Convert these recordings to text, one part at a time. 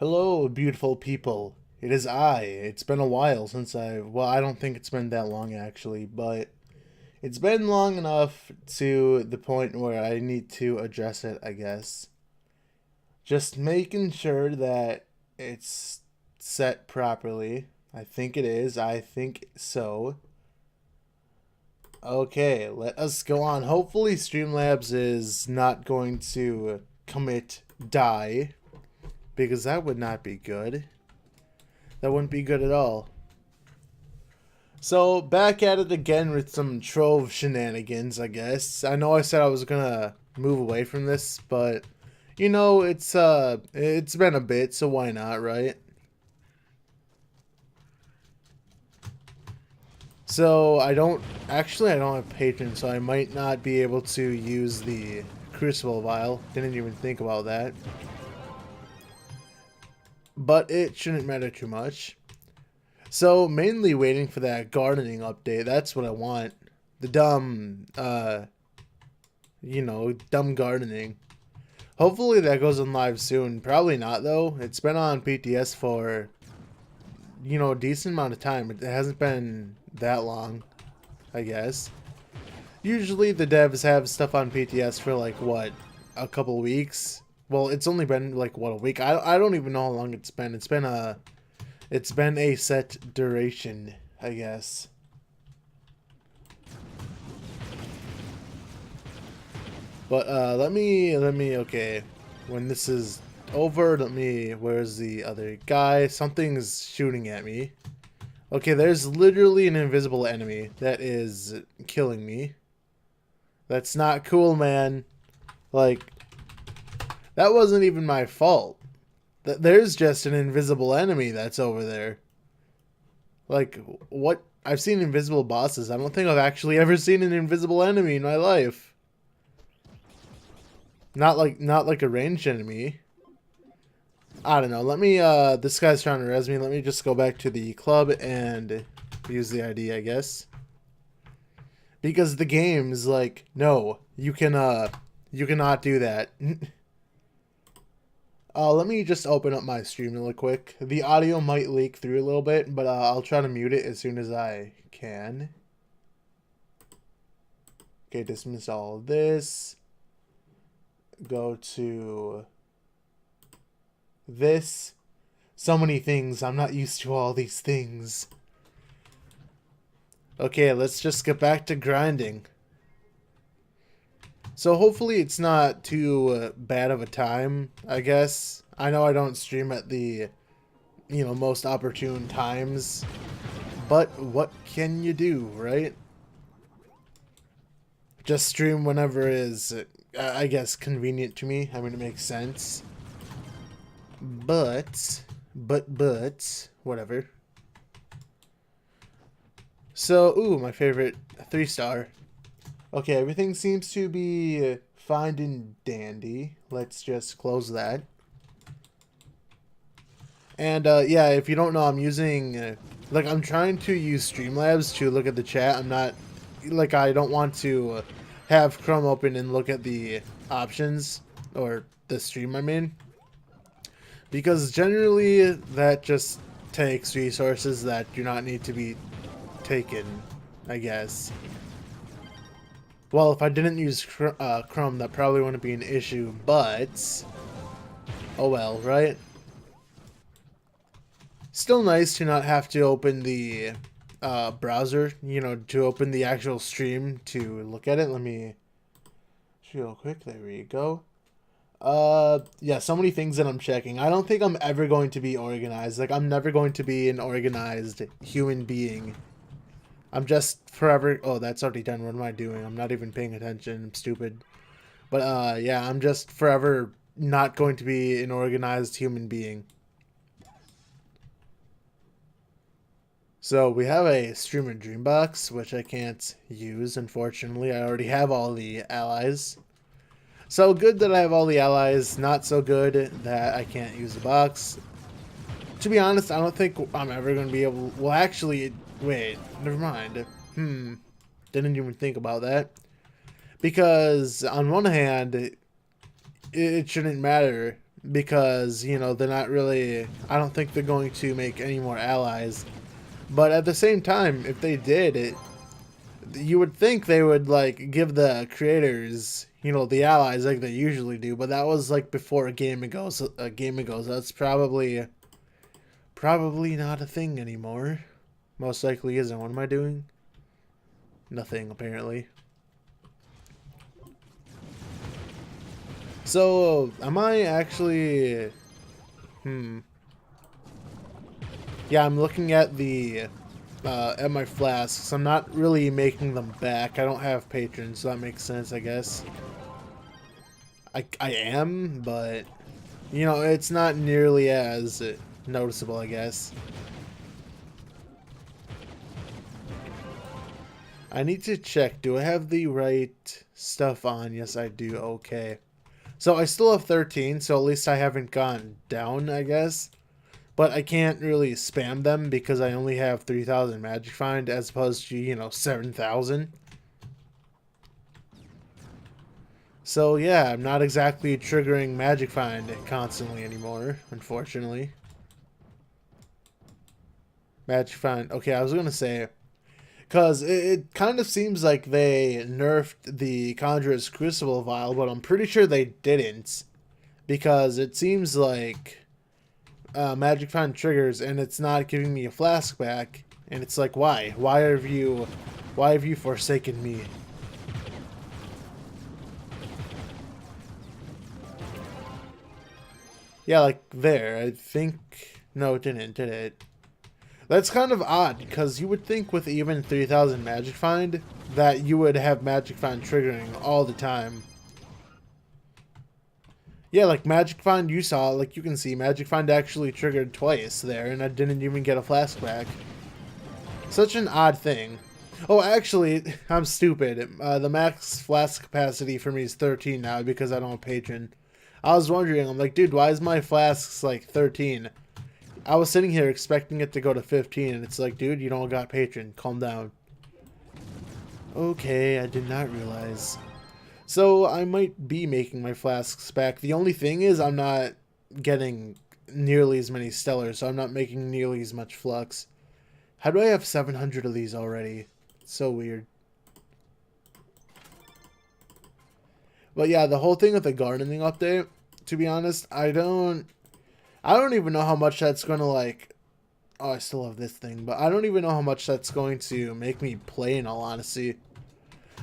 Hello, beautiful people. It is I. It's been a while since well, I don't think it's been that long actually, but it's been long enough to the point where I need to address it, I guess. Just making sure that it's set properly. I think it is. I think so. Okay, let us go on. Hopefully, Streamlabs is not going to die because that would not be good. That wouldn't be good at all. So, back at it again with some Trove shenanigans, I guess. I know I said I was gonna move away from this, but it's been a bit, so why not, right? So, I don't have patrons, so I might not be able to use the Crucible vial. Didn't even think about that. But it shouldn't matter too much. So, mainly waiting for that gardening update. That's what I want. The dumb gardening. Hopefully that goes on live soon. Probably not, though. It's been on PTS for, a decent amount of time. It hasn't been that long, I guess. Usually the devs have stuff on PTS for, like, what, a couple weeks? Well, it's only been, like, what, a week? I don't even know how long it's been. It's been a set duration, I guess. But okay. When this is over, where's the other guy? Something's shooting at me. Okay, there's literally an invisible enemy that is killing me. That's not cool, man. Like, that wasn't even my fault. There's just an invisible enemy that's over there. Like, what? I've seen invisible bosses. I don't think I've actually ever seen an invisible enemy in my life. Not like a ranged enemy. I don't know. Let me, this guy's trying to res me. Let me just go back to the club and use the ID, I guess. Because the game is like, no, you cannot do that. Let me just open up my stream really quick. The audio might leak through a little bit, but I'll try to mute it as soon as I can. Okay, dismiss all of this. Go to this. So many things. I'm not used to all these things. Okay, let's just get back to grinding. So hopefully it's not too bad of a time, I guess. I know I don't stream at the, most opportune times. But what can you do, right? Just stream whenever is, I guess, convenient to me. I mean, it makes sense. But, whatever. So, ooh, my favorite 3-star. Okay, everything seems to be fine and dandy. Let's just close that. And, yeah, if you don't know, I'm using, I'm trying to use Streamlabs to look at the chat. I'm not, I don't want to have Chrome open and look at the options, or the stream, I mean. Because generally, that just takes resources that do not need to be taken, I guess. Well, if I didn't use Chrome, that probably wouldn't be an issue, but oh well, right? Still nice to not have to open the browser, to open the actual stream to look at it. Let me real quick. There we go. Yeah, so many things that I'm checking. I don't think I'm ever going to be organized. Like, I'm never going to be an organized human being. I'm just forever... Oh, that's already done. What am I doing? I'm not even paying attention. I'm stupid. But, yeah, I'm just forever not going to be an organized human being. So, we have a Streamer Dreambox, which I can't use, unfortunately. I already have all the allies. So good that I have all the allies. Not so good that I can't use the box. To be honest, I don't think I'm ever going to be able... Well, actually... Wait, never mind. Didn't even think about that. Because, on one hand, it shouldn't matter because, you know, they're not really, I don't think they're going to make any more allies. But at the same time, if they did, you would think they would like give the creators, you know, the allies like they usually do, but that was like before a game ago. So that's probably not a thing anymore. Most likely isn't. What am I doing? Nothing, apparently. So, am I actually... Yeah, I'm looking at the... at my flasks. I'm not really making them back. I don't have patrons, so that makes sense, I guess. I am, but... You know, it's not nearly as noticeable, I guess. I need to check. Do I have the right stuff on? Yes, I do. Okay. So I still have 13, so at least I haven't gone down, I guess. But I can't really spam them because I only have 3,000 Magic Find as opposed to, you know, 7,000. So yeah, I'm not exactly triggering Magic Find constantly anymore, unfortunately. Magic Find. Okay, I was going to say... Because it kind of seems like they nerfed the Conjurer's Crucible Vial, but I'm pretty sure they didn't. Because it seems like Magic Find triggers and it's not giving me a flask back. And it's like, why? Why have you forsaken me? Yeah, like there. I think... No, it didn't, did it? That's kind of odd, because you would think with even 3,000 Magic Find that you would have Magic Find triggering all the time. Yeah, like Magic Find you saw, like you can see, Magic Find actually triggered twice there, and I didn't even get a flask back. Such an odd thing. Oh, actually, I'm stupid. The max flask capacity for me is 13 now because I don't have Patron. I was wondering, I'm like, dude, why is my flasks like 13? I was sitting here expecting it to go to 15, and it's like, dude, you don't got Patron. Calm down. Okay, I did not realize. So, I might be making my flasks back. The only thing is, I'm not getting nearly as many Stellars, so I'm not making nearly as much Flux. How do I have 700 of these already? It's so weird. But yeah, the whole thing with the gardening update, to be honest, I don't even know how much that's going to, like... Oh, I still have this thing. But I don't even know how much that's going to make me play, in all honesty.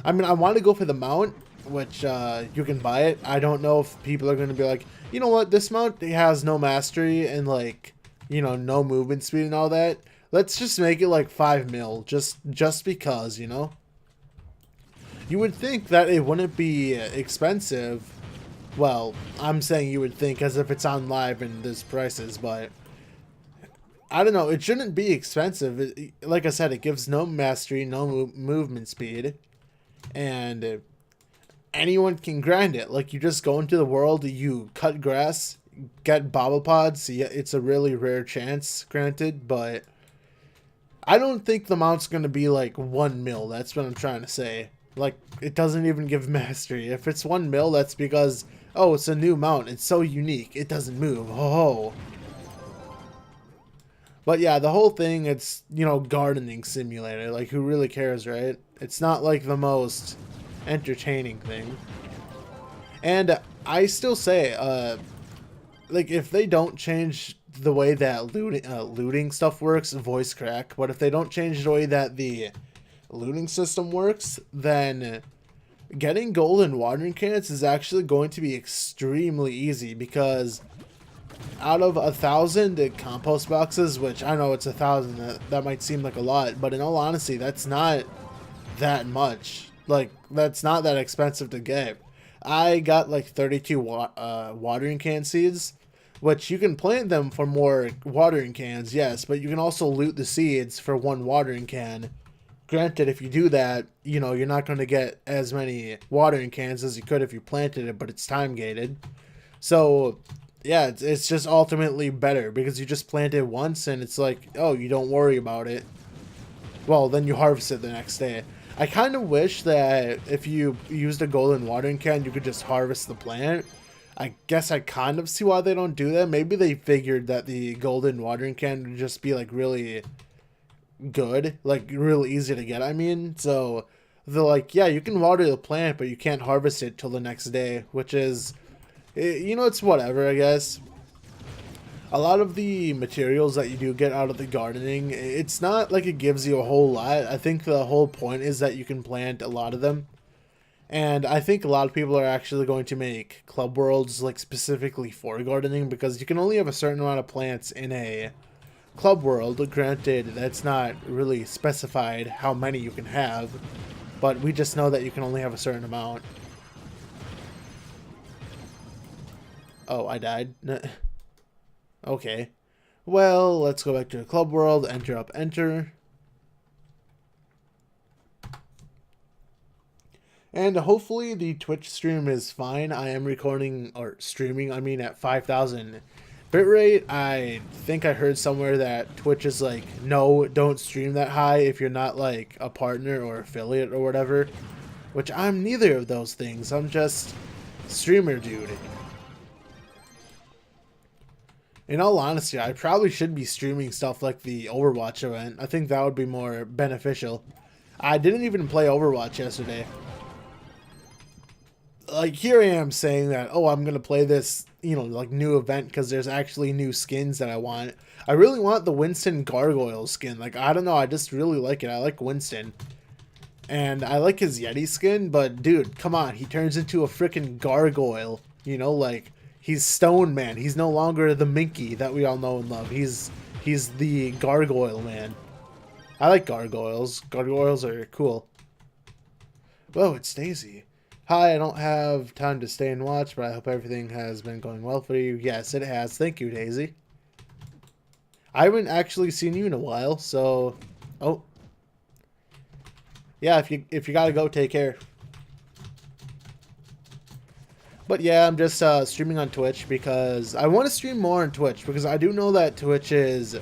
I mean, I want to go for the mount, which you can buy it. I don't know if people are going to be like, you know what, this mount has no mastery and, like, you know, no movement speed and all that. Let's just make it, like, 5 mil, just because, you know? You would think that it wouldn't be expensive. Well, I'm saying you would think as if it's on live and there's prices, but I don't know. It shouldn't be expensive. Like I said, it gives no mastery, no movement speed, and anyone can grind it. Like, you just go into the world, you cut grass, get bobble pods. Yeah, it's a really rare chance, granted, but I don't think the mount's going to be like 1 mil. That's what I'm trying to say. Like, it doesn't even give mastery. If it's 1 mil, that's because... Oh, it's a new mount. It's so unique. It doesn't move. Oh. But yeah, the whole thing, it's, you know, gardening simulator. Like, who really cares, right? It's not like the most entertaining thing. And I still say, like, if they don't change the way that looting stuff works, voice crack. But if they don't change the way that the looting system works, then... Getting golden watering cans is actually going to be extremely easy because out of 1,000 compost boxes, which I know it's 1,000, that might seem like a lot, but in all honesty, that's not that much. Like, that's not that expensive to get. I got like 32 watering can seeds, which you can plant them for more watering cans, yes, but you can also loot the seeds for 1 watering can. Granted, if you do that, you know, you're not going to get as many watering cans as you could if you planted it, but it's time gated. So, yeah, it's just ultimately better because you just plant it once and it's like, oh, you don't worry about it. Well, then you harvest it the next day. I kind of wish that if you used a golden watering can, you could just harvest the plant. I guess I kind of see why they don't do that. Maybe they figured that the golden watering can would just be like really good, like real easy to get. I mean, so they're like, yeah, you can water the plant, but you can't harvest it till the next day, which is, you know, it's whatever, I guess. A lot of the materials that you do get out of the gardening, it's not like it gives you a whole lot. I think the whole point is that you can plant a lot of them. And I think a lot of people are actually going to make club worlds like specifically for gardening, because you can only have a certain amount of plants in a club world. Granted, that's not really specified how many you can have, but we just know that you can only have a certain amount. Oh, I died. Okay. Well, let's go back to the club world. Enter up, enter. And hopefully the Twitch stream is fine. I am recording, or streaming, I mean, at 5,000 bitrate. I think I heard somewhere that Twitch is like, no, don't stream that high if you're not like a partner or affiliate or whatever. Which I'm neither of those things. I'm just streamer dude. In all honesty, I probably should be streaming stuff like the Overwatch event. I think that would be more beneficial. I didn't even play Overwatch yesterday. Like, here I am saying that, oh, I'm going to play this, you know, like, new event because there's actually new skins that I want. I really want the Winston Gargoyle skin. Like, I don't know, I just really like it. I like Winston. And I like his Yeti skin, but, dude, come on. He turns into a freaking gargoyle. You know, like, he's Stone Man. He's no longer the Minky that we all know and love. He's the Gargoyle Man. I like gargoyles. Gargoyles are cool. Whoa, it's Daisy. Hi, I don't have time to stay and watch, but I hope everything has been going well for you. Yes, it has. Thank you, Daisy. I haven't actually seen you in a while, so... Oh. Yeah, if you gotta go, take care. But yeah, I'm just streaming on Twitch because I want to stream more on Twitch, because I do know that Twitch is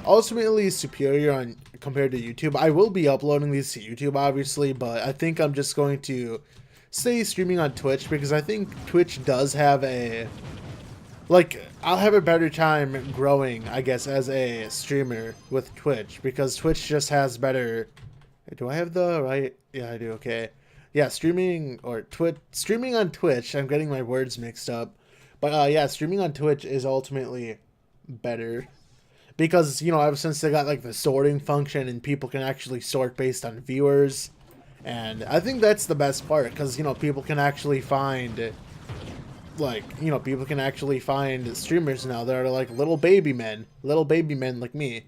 ultimately superior compared to YouTube. I will be uploading these to YouTube, obviously, but I think I'm just going to stay streaming on Twitch, because I think Twitch does have a, like, I'll have a better time growing, I guess, as a streamer with Twitch, because Twitch just has better, do I have the right, yeah, I do, okay, yeah, streaming on Twitch, I'm getting my words mixed up, but yeah, streaming on Twitch is ultimately better, because, you know, ever since they got, like, the sorting function, and people can actually sort based on viewers. And I think that's the best part, because, you know, people can actually find, like, you know, people can actually find streamers now that are, like, little baby men like me.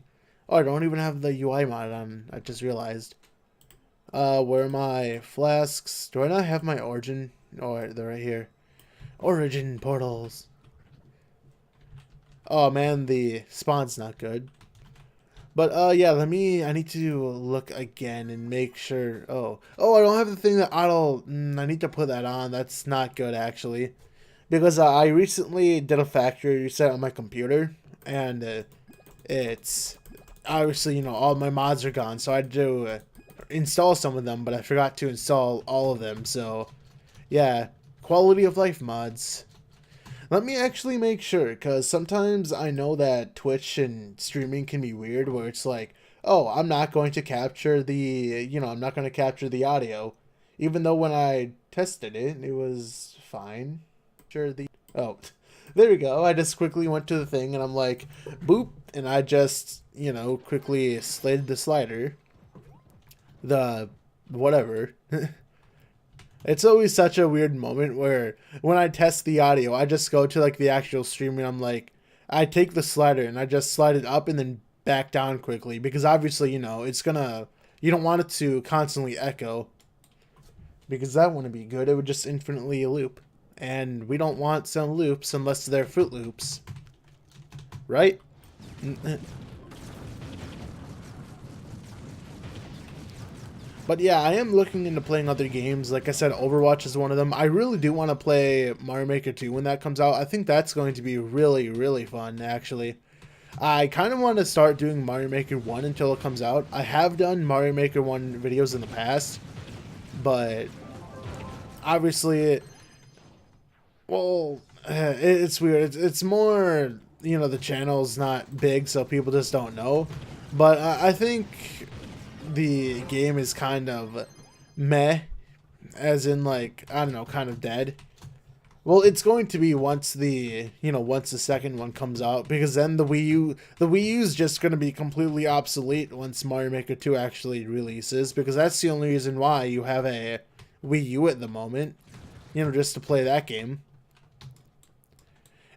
Oh, I don't even have the UI mod on, I just realized. Where are my flasks? Do I not have my origin? Oh, they're right here. Origin portals. Oh, man, the spawn's not good. But, yeah, I need to look again and make sure. Oh, I don't have the thing that I need to put that on. That's not good, actually. Because I recently did a factory reset on my computer, and it's, obviously, you know, all my mods are gone. So I had to install some of them, but I forgot to install all of them. So, yeah, quality of life mods. Let me actually make sure, because sometimes I know that Twitch and streaming can be weird, where it's like, oh, I'm not going to capture the, you know, I'm not going to capture the audio. Even though when I tested it, it was fine. Sure, oh, there we go. I just quickly went to the thing, and I'm like, boop, and I just, you know, quickly slid the slider. The, whatever. It's always such a weird moment where when I test the audio, I just go to like the actual stream and I'm like, I take the slider and I just slide it up and then back down quickly, because obviously, you know, it's gonna, you don't want it to constantly echo, because that wouldn't be good. It would just infinitely loop, and we don't want some loops unless they're Fruit Loops, right? But yeah, I am looking into playing other games. Like I said, Overwatch is one of them. I really do want to play Mario Maker 2 when that comes out. I think that's going to be really, really fun, actually. I kind of want to start doing Mario Maker 1 until it comes out. I have done Mario Maker 1 videos in the past, but obviously, well, it's weird. It's more, you know, the channel's not big, so people just don't know. But I think the game is kind of meh, as in like, I don't know, kind of dead. Well, it's going to be once the, you know, once the second one comes out, because then the Wii U's just going to be completely obsolete once Mario Maker 2 actually releases, because that's the only reason why you have a Wii U at the moment, you know, just to play that game.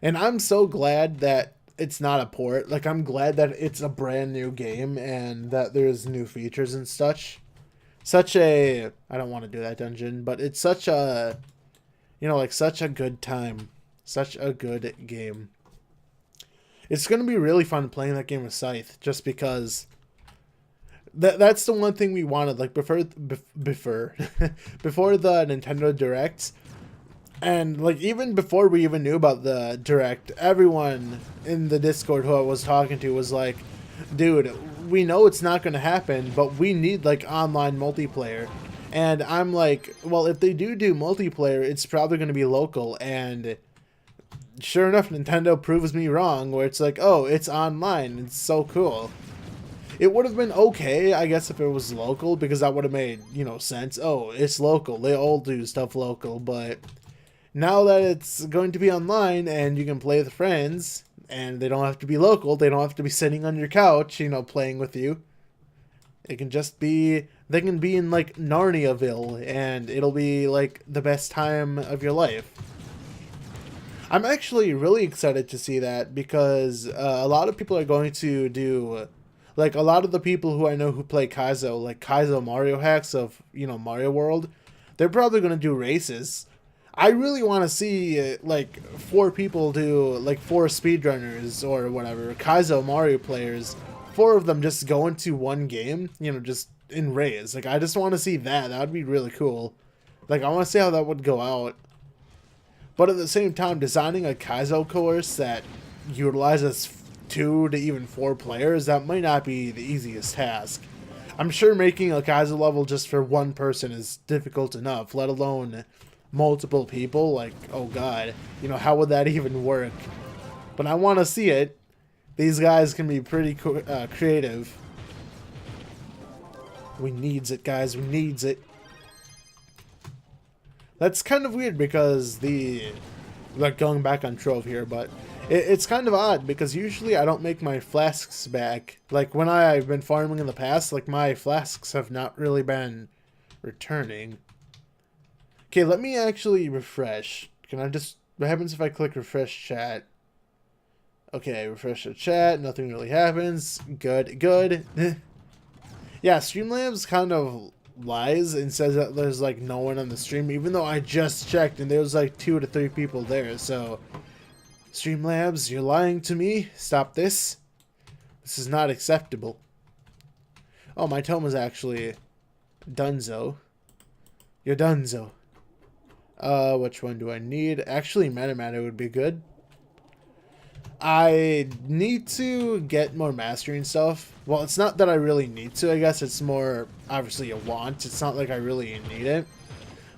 And I'm so glad that it's not a port. Like, I'm glad that it's a brand new game and that there's new features and such. Such a, I don't want to do that dungeon, but it's such a, you know, like such a good time. Such a good game. It's going to be really fun playing that game with Scythe, just because that's the one thing we wanted. Like, before before the Nintendo Direct, and like even before we even knew about the Direct, everyone in the Discord who I was talking to was like, dude, we know it's not going to happen, but we need like online multiplayer. And I'm like, well, if they do multiplayer, it's probably going to be local. And sure enough, Nintendo proves me wrong, where it's like, oh, it's online. It's so cool. It would have been okay, I guess, if it was local, because that would have made, you know, sense. Oh, it's local. They all do stuff local. But now that it's going to be online and you can play with friends, and they don't have to be local, they don't have to be sitting on your couch, you know, playing with you. It can just be, they can be in like Narniaville, and it'll be like the best time of your life. I'm actually really excited to see that, because a lot of people are going to do, like a lot of the people who I know who play Kaizo, like Kaizo Mario hacks of, you know, Mario World, they're probably going to do races. I really want to see like 4 people do, like 4 speedrunners or whatever, Kaizo Mario players, 4 of them just go into one game, you know, just in race. Like, I just want to see that. That would be really cool. Like, I want to see how that would go out. But at the same time, designing a Kaizo course that utilizes 2 to even 4 players, that might not be the easiest task. I'm sure making a Kaizo level just for one person is difficult enough, let alone multiple people. Like, oh god, you know, how would that even work? But I want to see it. These guys can be pretty creative. We needs it, guys. We needs it. That's kind of weird, because like, going back on Trove here, but it's kind of odd, because usually I don't make my flasks back. Like, when I've been farming in the past, like, my flasks have not really been returning. Okay, let me actually refresh. Can I just... What happens if I click refresh chat? Okay, refresh the chat. Nothing really happens. Good, good. Yeah, Streamlabs kind of lies and says that there's like no one on the stream, even though I just checked and there was like 2 to 3 people there. So, Streamlabs, you're lying to me. Stop this. This is not acceptable. Oh, my tome is actually Dunzo. You're Dunzo. Which one do I need? Actually, Meta would be good. I need to get more mastering stuff. Well, it's not that I really need to, I guess. It's more, obviously, a want. It's not like I really need it.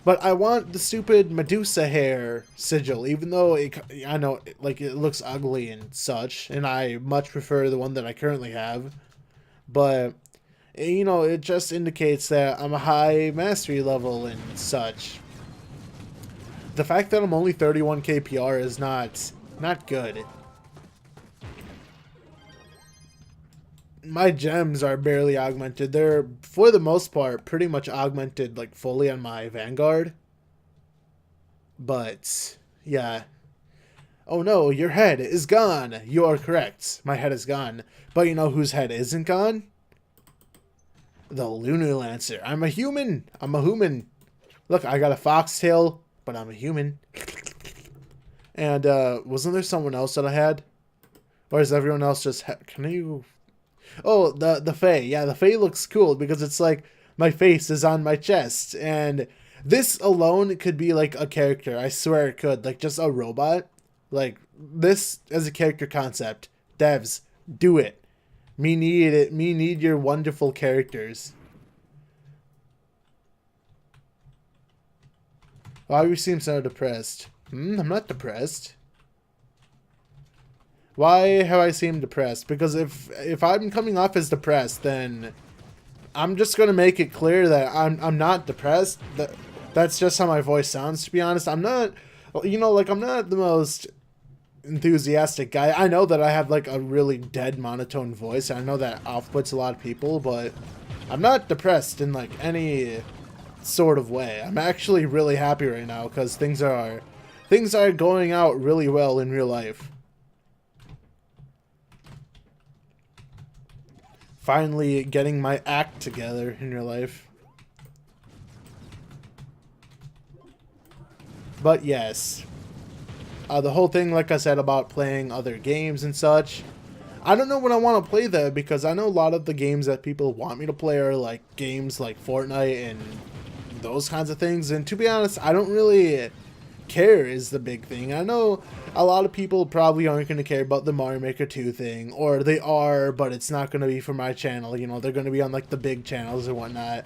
But I want the stupid Medusa hair sigil, even though I know, like, it looks ugly and such. And I much prefer the one that I currently have. But, you know, it just indicates that I'm a high mastery level and such. The fact that I'm only 31 KPR is not good. My gems are barely augmented. They're, for the most part, pretty much augmented, like, fully on my Vanguard. But, yeah. Oh no, your head is gone. You are correct. My head is gone. But you know whose head isn't gone? The Lunar Lancer. I'm a human. I'm a human. Look, I got a foxtail, but I'm a human. And, wasn't there someone else that I had? Or is everyone else just... Can you... Oh, the Fae. Yeah, the Fae looks cool because it's like my face is on my chest. And this alone could be like a character. I swear it could. Like just a robot. Like this as a character concept. Devs, do it. Me need it. Me need your wonderful characters. Why you seem so depressed? I'm not depressed. Why have I seemed depressed? Because if I'm coming off as depressed, then I'm just gonna make it clear that I'm not depressed. That's just how my voice sounds, to be honest. I'm not, you know, like, I'm not the most enthusiastic guy. I know that I have like a really dead monotone voice. I know that off-puts a lot of people, but I'm not depressed in like any sort of way. I'm actually really happy right now because things are going out really well in real life. Finally getting my act together in real life. But yes, the whole thing, like I said, about playing other games and such, I don't know when I want to play that, because I know a lot of the games that people want me to play are like games like Fortnite and those kinds of things, and to be honest, I don't really care is the big thing. I know a lot of people probably aren't going to care about the Mario Maker 2 thing, or they are, but it's not going to be for my channel. You know, they're going to be on like the big channels and whatnot,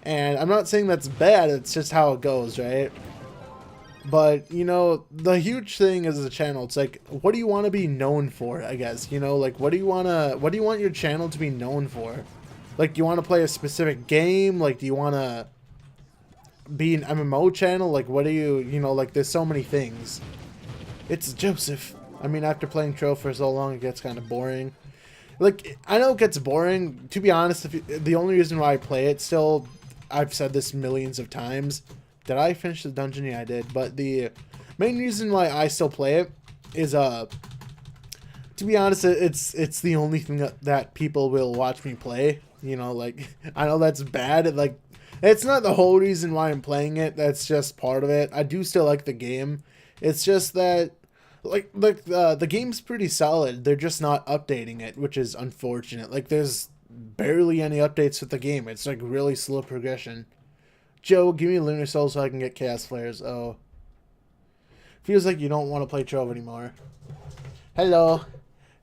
and I'm not saying that's bad, it's just how it goes, right? But, you know, the huge thing as a channel, it's like, what do you want to be known for, I guess? You know, like, what do you want your channel to be known for? Like, do you want to play a specific game? Like, do you want to be an MMO channel? Like, what do you know, like, there's so many things. It's Joseph. I mean, after playing Trove for so long, it gets kind of boring. Like, I know it gets boring. To be honest, the only reason why I play it still, I've said this millions of times. Did I finish the dungeon? Yeah, I did. But the main reason why I still play it is, to be honest, it's the only thing that people will watch me play. You know, like, I know that's bad. Like, it's not the whole reason why I'm playing it. That's just part of it. I do still like the game. It's just that, like the game's pretty solid. They're just not updating it, which is unfortunate. Like, there's barely any updates with the game. It's like really slow progression. Joe, give me Lunar Soul so I can get Chaos Flares. Oh. Feels like you don't want to play Trove anymore. Hello.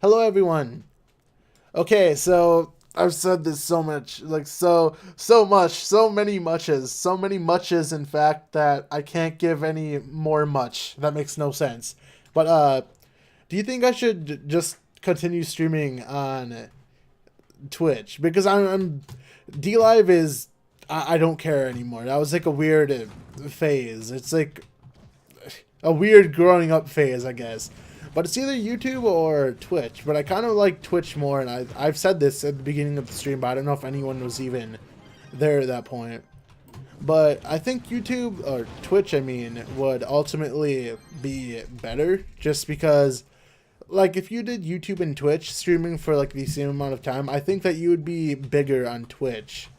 Hello, everyone. Okay, so I've said this so much. Like, so many muches, in fact, that I can't give any more much. That makes no sense. But, do you think I should just continue streaming on Twitch? Because DLive is... I don't care anymore. That was like a weird phase. It's like a weird growing up phase, I guess. But it's either YouTube or Twitch. But I kind of like Twitch more, and I've said this at the beginning of the stream, but I don't know if anyone was even there at that point. But I think YouTube, or Twitch, I mean, would ultimately be better, just because, like, if you did YouTube and Twitch streaming for like the same amount of time, I think that you would be bigger on Twitch.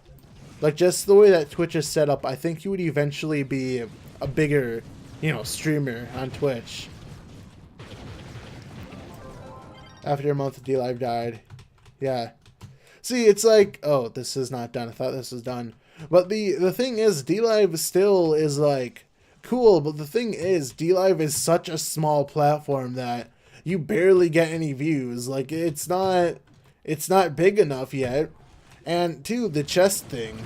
Like, just the way that Twitch is set up, I think you would eventually be a bigger, you know, streamer on Twitch. After a month, DLive died. Yeah. See, it's like, oh, this is not done. I thought this was done. But the thing is, DLive still is, like, cool. But the thing is, DLive is such a small platform that you barely get any views. Like, it's not big enough yet. And, two, the chest thing.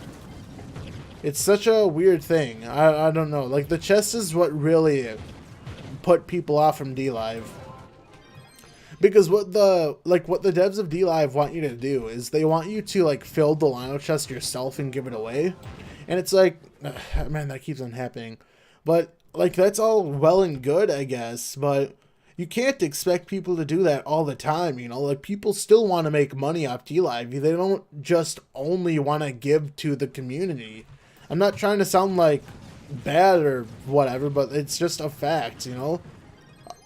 It's such a weird thing. I don't know. Like, the chest is what really put people off from DLive. Because what the devs of DLive want you to do is they want you to, like, fill the Lino chest yourself and give it away. And it's like, man, that keeps on happening. But, like, that's all well and good, I guess. But you can't expect people to do that all the time, you know? Like, people still want to make money off DLive. They don't just only want to give to the community. I'm not trying to sound, like, bad or whatever, but it's just a fact, you know?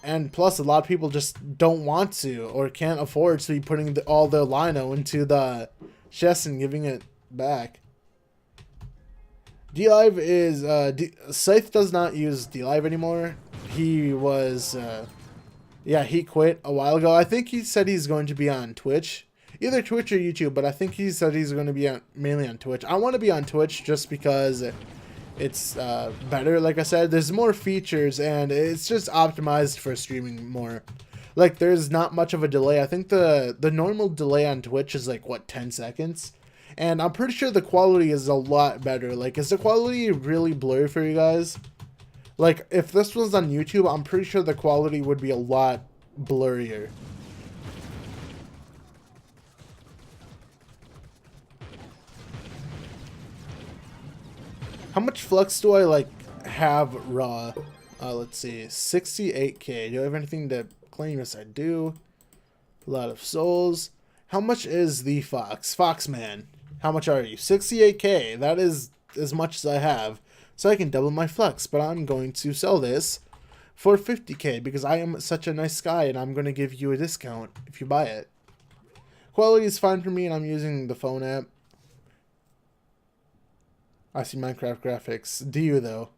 And plus, a lot of people just don't want to or can't afford to be putting all their Lino into the chest and giving it back. DLive is... Scythe does not use DLive anymore. He was... yeah, he quit a while ago. I think he said he's going to be on Twitch. Either Twitch or YouTube, but I think he said he's going to be mainly on Twitch. I want to be on Twitch just because it's better. Like I said, there's more features, and it's just optimized for streaming more. Like, there's not much of a delay. I think the normal delay on Twitch is, like, what, 10 seconds? And I'm pretty sure the quality is a lot better. Like, is the quality really blurry for you guys? Like, if this was on YouTube, I'm pretty sure the quality would be a lot blurrier. How much flux do I like have raw? Let's see, 68k. Do I have anything to claim? Yes, I do. A lot of souls. How much is the fox? Foxman. How much are you? 68k. That is as much as I have. So I can double my flux. But I'm going to sell this for 50k because I am such a nice guy and I'm going to give you a discount if you buy it. Quality is fine for me and I'm using the phone app. I see Minecraft graphics. Do you though?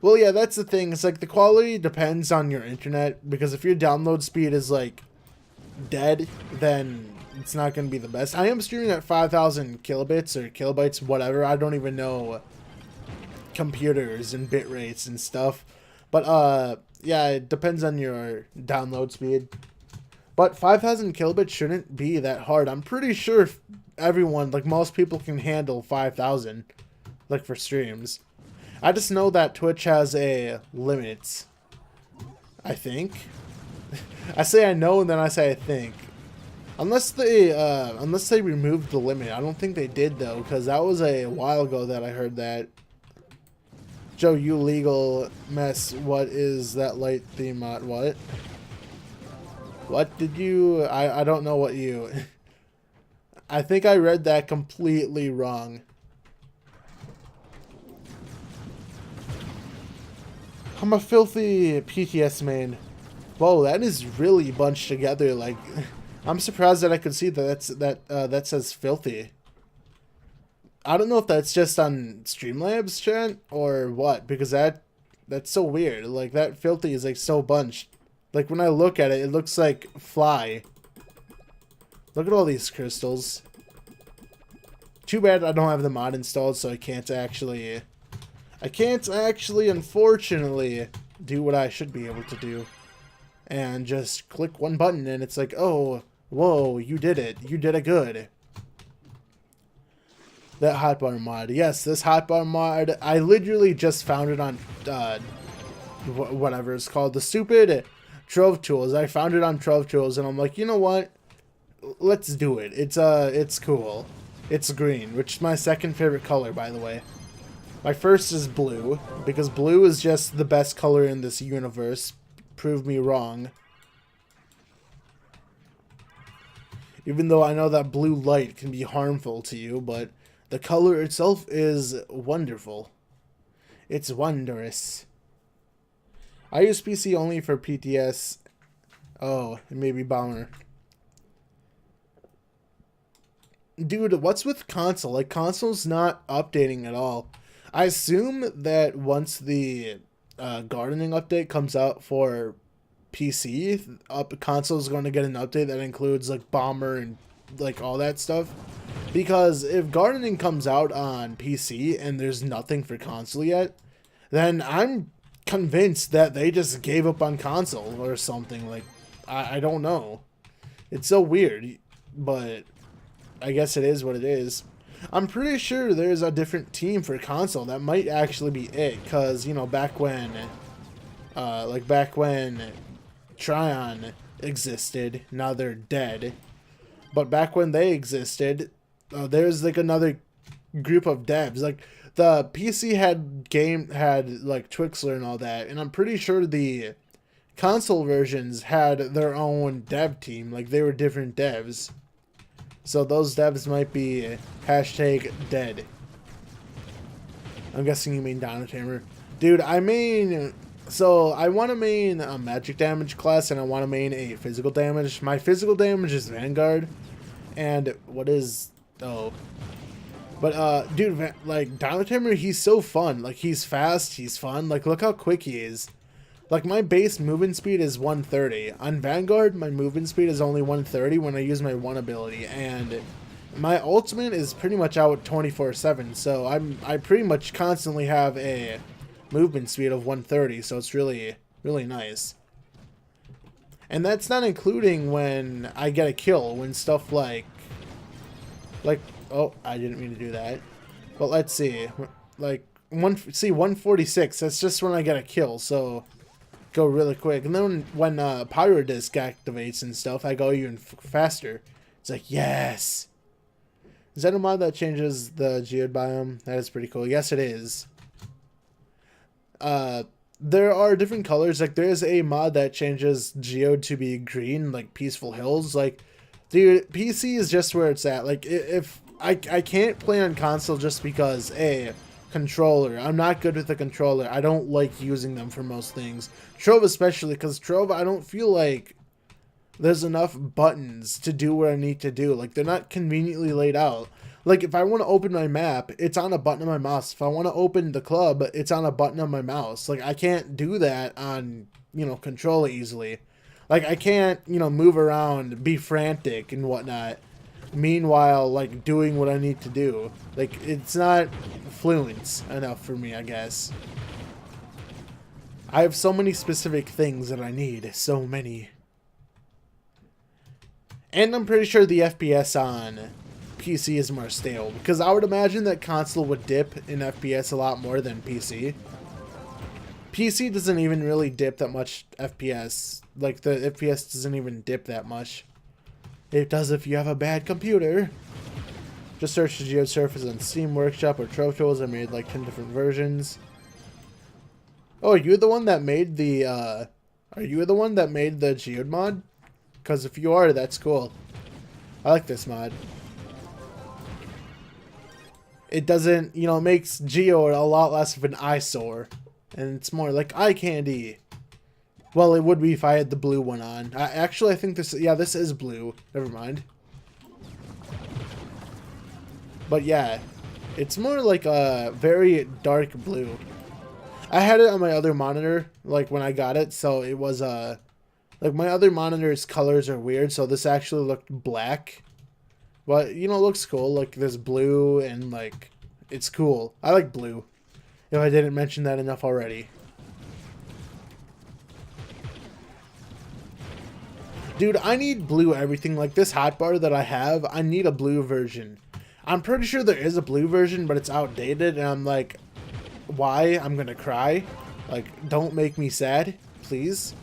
Well, yeah, that's the thing. It's like the quality depends on your internet because if your download speed is like dead, then it's not going to be the best. I am streaming at 5,000 kilobits or kilobytes, whatever. I don't even know computers and bit rates and stuff. But yeah, it depends on your download speed. But 5,000 kilobits shouldn't be that hard. I'm pretty sure everyone, like most people, can handle 5,000, like for streams. I just know that Twitch has a limit. I think. I say I know and then I say I think. Unless they removed the limit. I don't think they did though, because that was a while ago that I heard that. Joe, you legal mess. What is that light theme mod? What? What did you... I don't know what you... I think I read that completely wrong. I'm a filthy PTS main. Whoa, that is really bunched together. Like, I'm surprised that I could see that that says filthy. I don't know if that's just on Streamlabs chat or what, because that's so weird. Like, that filthy is like so bunched. Like, when I look at it, it looks like fly. Look at all these crystals. Too bad I don't have the mod installed, so I can't actually, unfortunately, do what I should be able to do. And just click one button and it's like, oh, whoa, you did it. You did it good. That hotbar mod. Yes, this hotbar mod, I literally just found it on, whatever it's called. The stupid Trove tools. I found it on Trove tools and I'm like, you know what? Let's do it. It's cool. It's green, which is my second favorite color, by the way. My first is blue, because blue is just the best color in this universe. Prove me wrong. Even though I know that blue light can be harmful to you, but the color itself is wonderful. It's wondrous. I use PC only for PTS. Oh, and maybe Bomber. Dude, what's with console? Like, console's not updating at all. I assume that once the gardening update comes out for PC, console's going to get an update that includes, like, Bomber and, like, all that stuff. Because if gardening comes out on PC and there's nothing for console yet, then I'm convinced that they just gave up on console or something. Like, I don't know. It's so weird, but I guess it is what it is. I'm pretty sure there's a different team for console. That might actually be it, because, you know, back when Tryon existed, now they're dead. But back when they existed, there's, like, another group of devs. Like, the PC had, like, Twixler and all that, and I'm pretty sure the console versions had their own dev team. Like, they were different devs. So those devs might be hashtag dead. I'm guessing you mean Downtamer. Dude, I mean... So, I want to main a magic damage class, and I want to main a physical damage. My physical damage is Vanguard. And what is... Oh. But, dude, like, Downtamer, he's so fun. Like, he's fast, he's fun. Like, look how quick he is. Like, my base movement speed is 130. On Vanguard, my movement speed is only 130 when I use my 1 ability. And my ultimate is pretty much out 24/7. So, I pretty much constantly have a movement speed of 130. So, it's really, really nice. And that's not including when I get a kill. When stuff like, oh, I didn't mean to do that. But let's see. Like, 146. That's just when I get a kill. So... go really quick, and then when Pyro Disc activates and stuff, I go even faster. It's like, yes, Is that a mod that changes the geode biome? That is pretty cool. Yes, it is. There are different colors. Like, there is a mod that changes geode to be green, like Peaceful Hills. Like, dude, PC is just where it's at. Like, if I can't play on console just because, controller. I'm not good with the controller. I don't like using them for most things. Trove especially, because Trove, I don't feel like there's enough buttons to do what I need to do. Like, they're not conveniently laid out. Like, if I want to open my map, it's on a button on my mouse. If I want to open the club, it's on a button on my mouse. Like, I can't do that on, controller easily. Like, I can't, move around, be frantic and whatnot. Meanwhile, like, doing what I need to do. Like, it's not fluent enough for me, I guess. I have so many specific things that I need. So many. And I'm pretty sure the FPS on PC is more stable, because I would imagine that console would dip in FPS a lot more than PC. PC doesn't even really dip that much FPS. Like, the FPS doesn't even dip that much. It does if you have a bad computer. Just search the Geode Surface on Steam Workshop or Trove Tools. I made like 10 different versions. Oh, are you the one that made the Geode mod? Because if you are, that's cool. I like this mod. It doesn't, it makes Geode a lot less of an eyesore. And it's more like eye candy. Well, it would be if I had the blue one on. Actually, I think this is blue. Never mind. But yeah, it's more like a very dark blue. I had it on my other monitor, like when I got it, so it was, like my other monitor's colors are weird, so this actually looked black. But, it looks cool. Like, there's blue and, like, it's cool. I like blue. If I didn't mention that enough already. Dude, I need blue everything. Like, this hotbar that I have, I need a blue version. I'm pretty sure there is a blue version, but it's outdated, and I'm like, why? I'm gonna cry. Like, don't make me sad, please.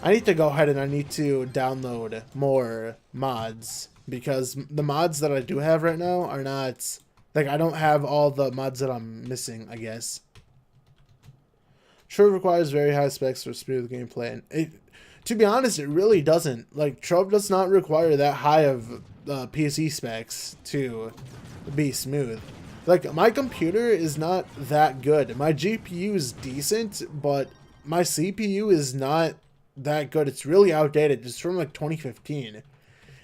I need to go ahead and I need to download more mods, because the mods that I do have right now are not, like, I don't have all the mods that I'm missing, I guess. Trove requires very high specs for smooth gameplay, and to be honest, it really doesn't. Like, Trove does not require that high of PC specs to be smooth. Like, my computer is not that good. My GPU is decent, but my CPU is not that good. It's really outdated. It's from like 2015.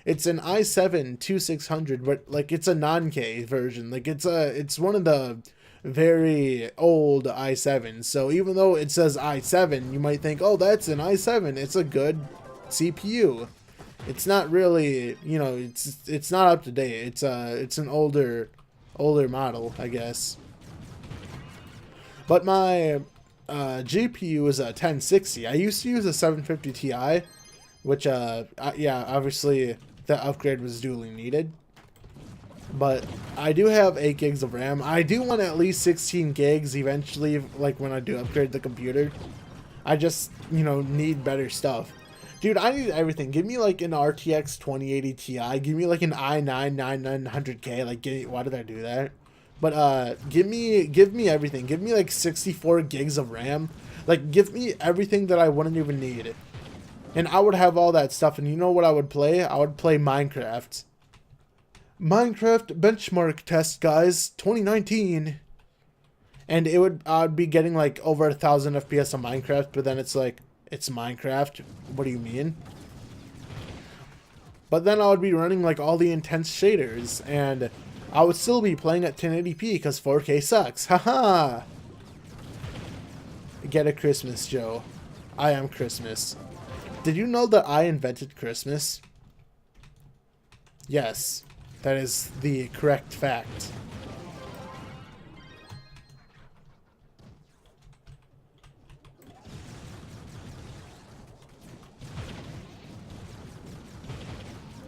It's an i7-2600, but like it's a non-K version. Like it's one of the very old i7s. So even though it says i7, you might think, oh, that's an i7. It's a good CPU. It's not really, it's not up to date. It's an older model, I guess. But my GPU is a 1060. I used to use a 750 Ti, which yeah, obviously that upgrade was duly needed. But I do have 8 gigs of RAM. I do want at least 16 gigs eventually, like when I do upgrade the computer. I just, need better stuff. Dude, I need everything. Give me like an RTX 2080 Ti. Give me like an i9-9900K. Like, why did I do that? But give me everything. Give me like 64 gigs of RAM. Like, give me everything that I wouldn't even need. And I would have all that stuff. And you know what I would play? I would play Minecraft. Minecraft benchmark test, guys, 2019. And I'd be getting like over 1,000 FPS on Minecraft, but then it's like, it's Minecraft. What do you mean? But then I would be running like all the intense shaders, and I would still be playing at 1080p because 4K sucks. Haha! Get a Christmas, Joe. I am Christmas. Did you know that I invented Christmas? Yes, that is the correct fact.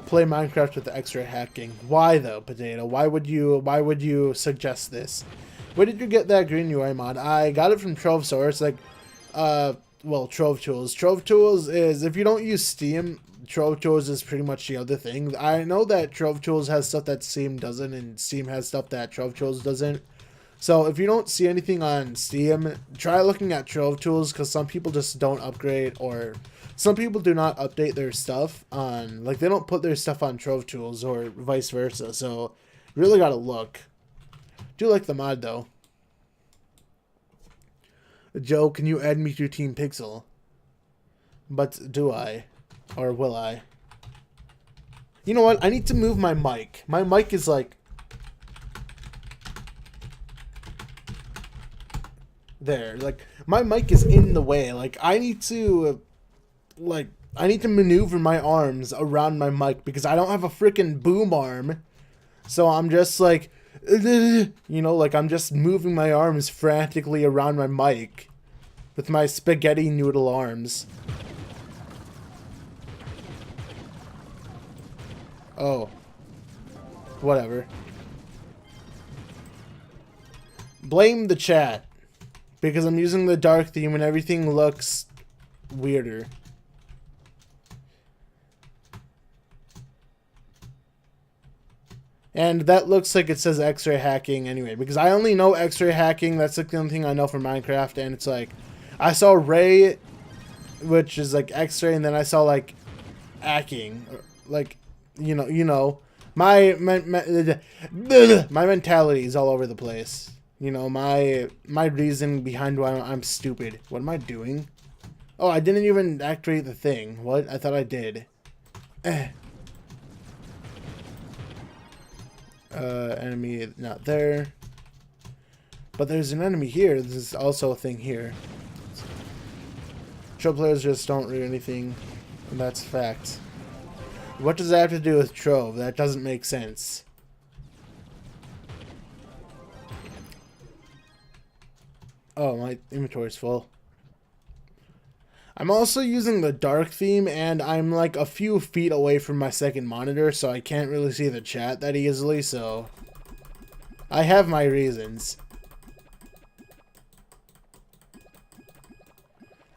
Play Minecraft with the extra hacking. Why though, Potato? Why would you suggest this? Where did you get that green UI mod? I got it from Trove Source. Like, well, Trove Tools. Trove Tools is, if you don't use Steam, Trove Tools is pretty much the other thing. I know that Trove Tools has stuff that Steam doesn't, and Steam has stuff that Trove Tools doesn't. So if you don't see anything on Steam, try looking at Trove Tools, because some people just don't upgrade, or some people do not update their stuff on, like, they don't put their stuff on Trove Tools or vice versa. So you really gotta look. Do like the mod though. Joe, can you add me to Team Pixel? But do I? Or will I? You know what? I need to move my mic. My mic is like... there. Like, my mic is in the way. Like, I need to... I need to maneuver my arms around my mic because I don't have a freaking boom arm. So I'm just like... you know, like, I'm just moving my arms frantically around my mic with my spaghetti noodle arms. Oh. Whatever. Blame the chat. Because I'm using the dark theme and everything looks weirder. And that looks like it says X-ray hacking anyway. Because I only know X-ray hacking. That's like the only thing I know from Minecraft. And it's like, I saw ray, which is like X-ray. And then I saw like hacking. Like, you know. My mentality is all over the place. You know, my reason behind why I'm stupid. What am I doing? Oh, I didn't even activate the thing. What? I thought I did. Enemy not there. But there's an enemy here. There's also a thing here. Trove players just don't read anything. And that's fact. What does that have to do with Trove? That doesn't make sense. Oh, my inventory's full. I'm also using the dark theme, and I'm like a few feet away from my second monitor, so I can't really see the chat that easily, so I have my reasons.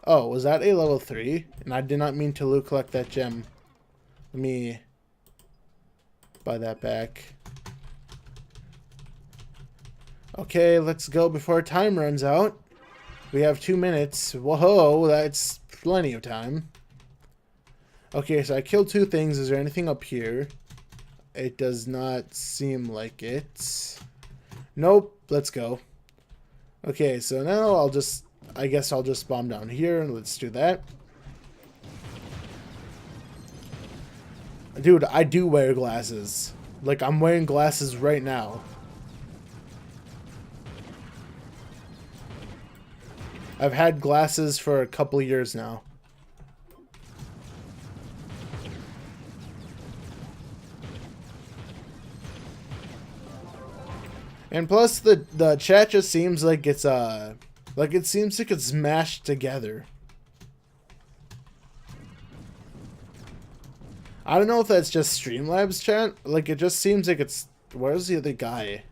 Oh, was that a level 3? And I did not mean to loot collect that gem. Let me buy that back. Okay, let's go before time runs out. We have 2 minutes. Whoa, that's plenty of time. Okay, so I killed 2 things. Is there anything up here? It does not seem like it. Nope, let's go. Okay, so now I guess I'll just bomb down here, and let's do that. Dude, I do wear glasses. Like, I'm wearing glasses right now. I've had glasses for a couple years now. And plus the chat just seems like it's it seems like it's mashed together. I don't know if that's just Streamlabs chat. Like, it just seems like it's... Where's the other guy?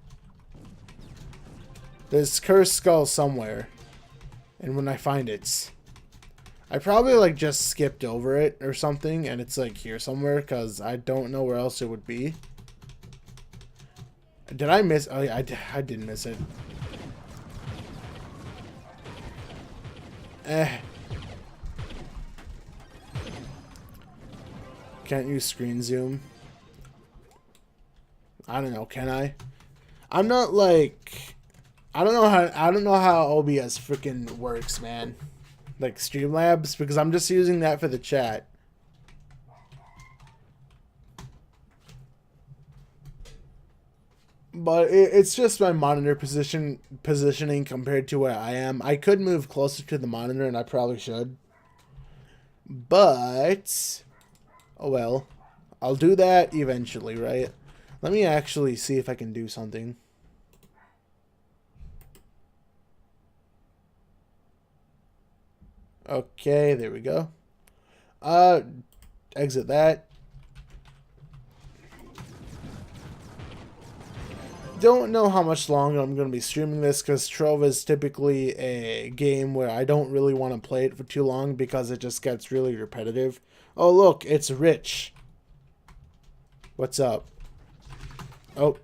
There's Cursed Skull somewhere. And when I find it, I probably like just skipped over it or something, and it's like here somewhere because I don't know where else it would be. Did I miss? Oh, yeah, I didn't miss it. Can't use screen zoom. I don't know. Can I? I'm not like. I don't know how OBS freaking works, man. Like Streamlabs, because I'm just using that for the chat. But it's just my monitor positioning compared to where I am. I could move closer to the monitor, and I probably should. But oh well. I'll do that eventually, right? Let me actually see if I can do something. Okay, there we go. Exit that. don't know how much longer I'm going to be streaming this, because Trove is typically a game where I don't really want to play it for too long because it just gets really repetitive. Oh, look, it's Rich. What's up? Oh,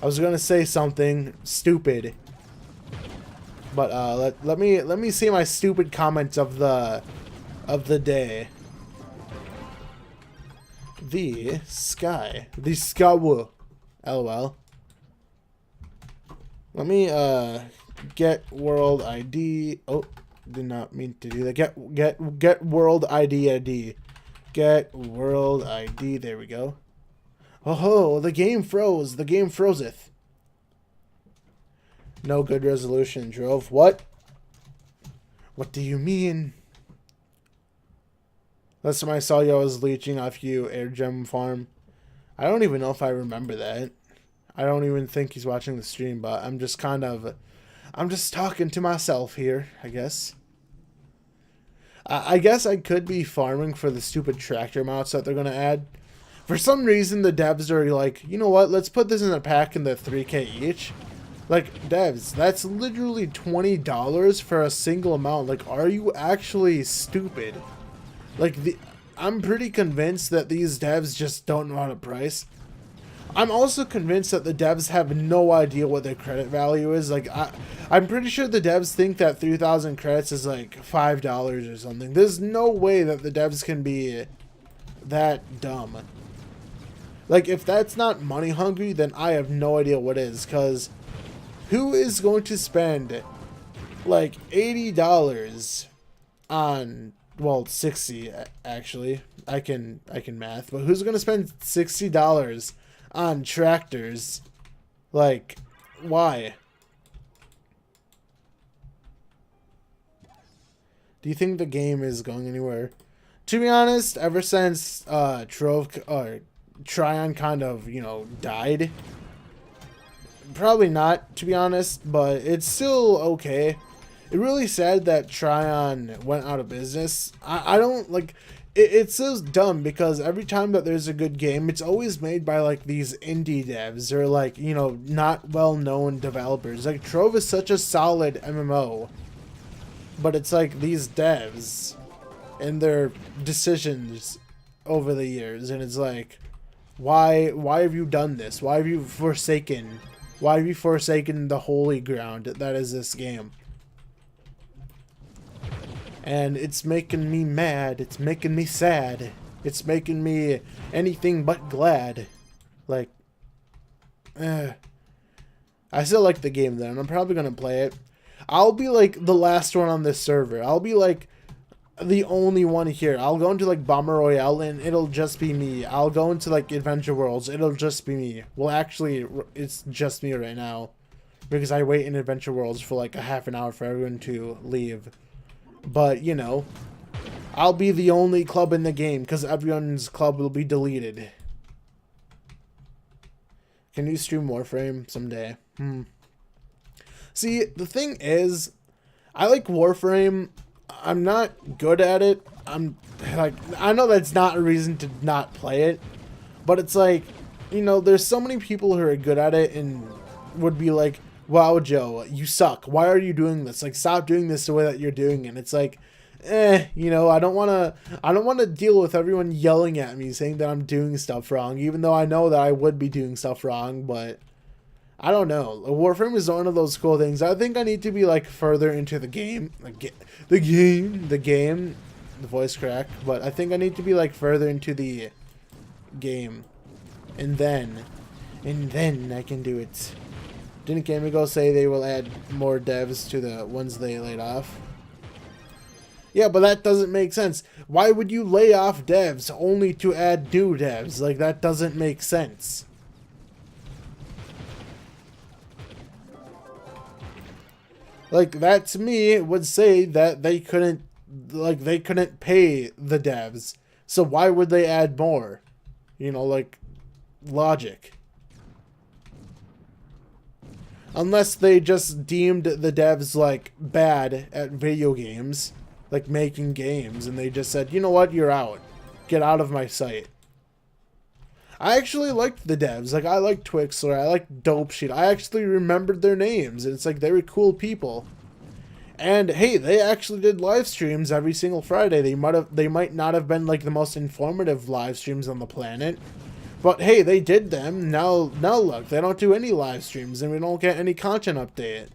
I was going to say something stupid, but let me see my stupid comments of the day. The sky. LOL. Let me get world ID. Oh, did not mean to do that. Get world ID. Get world ID. There we go. Oh, the game froze. The game frozeth. No good resolution, Trove. What? What do you mean? Last time I saw you, I was leeching off you, Air Gem Farm. I don't even know if I remember that. I don't even think he's watching the stream, but I'm just talking to myself here, I guess. I guess I could be farming for the stupid tractor mounts that they're going to add. For some reason, the devs are like, you know what, let's put this in a pack in the 3K each. Like, devs, that's literally $20 for a single amount. Like, are you actually stupid? Like, I'm pretty convinced that these devs just don't know how to price. I'm also convinced that the devs have no idea what their credit value is. Like, I'm pretty sure the devs think that 3,000 credits is like $5 or something. There's no way that the devs can be that dumb. Like, if that's not money hungry, then I have no idea what is. Because who is going to spend like $80 on, well, 60 actually. I can math, but who's going to spend $60 on tractors? Like, why? Do you think the game is going anywhere? To be honest, ever since Trove or Tryon kind of, you know, died, probably not, to be honest, but it's still okay. It's really sad that Tryon went out of business. I don't like it's so dumb, because every time that there's a good game, it's always made by like these indie devs or like, you know, not well-known developers. Like, Trove is such a solid MMO, but it's like these devs and their decisions over the years, and it's like, why have you done this? Why have you forsaken the holy ground that is this game? And it's making me mad. It's making me sad. It's making me anything but glad. Like, I still like the game though, and I'm probably gonna play it. I'll be like the last one on this server. I'll be like the only one here. I'll go into like Bomber Royale and it'll just be me. I'll go into like Adventure Worlds. It'll just be me. Well, actually, it's just me right now, because I wait in Adventure Worlds for like a half an hour for everyone to leave. But, you know, I'll be the only club in the game because everyone's club will be deleted. Can you stream Warframe someday? See, the thing is, I like Warframe. I'm not good at it. I'm like, I know that's not a reason to not play it, but it's like, you know, there's so many people who are good at it and would be like, wow, Joe, you suck. Why are you doing this? Like, stop doing this the way that you're doing it. And it's like, you know, I don't want to deal with everyone yelling at me saying that I'm doing stuff wrong, even though I know that I would be doing stuff wrong, but I don't know. Warframe is one of those cool things. I think I need to be like further into the game, like the voice crack, but I think I need to be like further into the game, and then I can do it. Didn't Gamigo say they will add more devs to the ones they laid off? Yeah, but that doesn't make sense. Why would you lay off devs only to add new devs? Like, that doesn't make sense. Like, that to me would say that they couldn't pay the devs. So why would they add more? You know, like, logic. Unless they just deemed the devs, like, bad at video games, like making games, and they just said, you know what, you're out. Get out of my sight. I actually liked the devs. Like, I liked Twixler, I liked Dope Sheet. I actually remembered their names. And it's like, they were cool people. And hey, they actually did live streams every single Friday. They might not have been like the most informative live streams on the planet, but hey, they did them. Now look, they don't do any live streams, and we don't get any content update.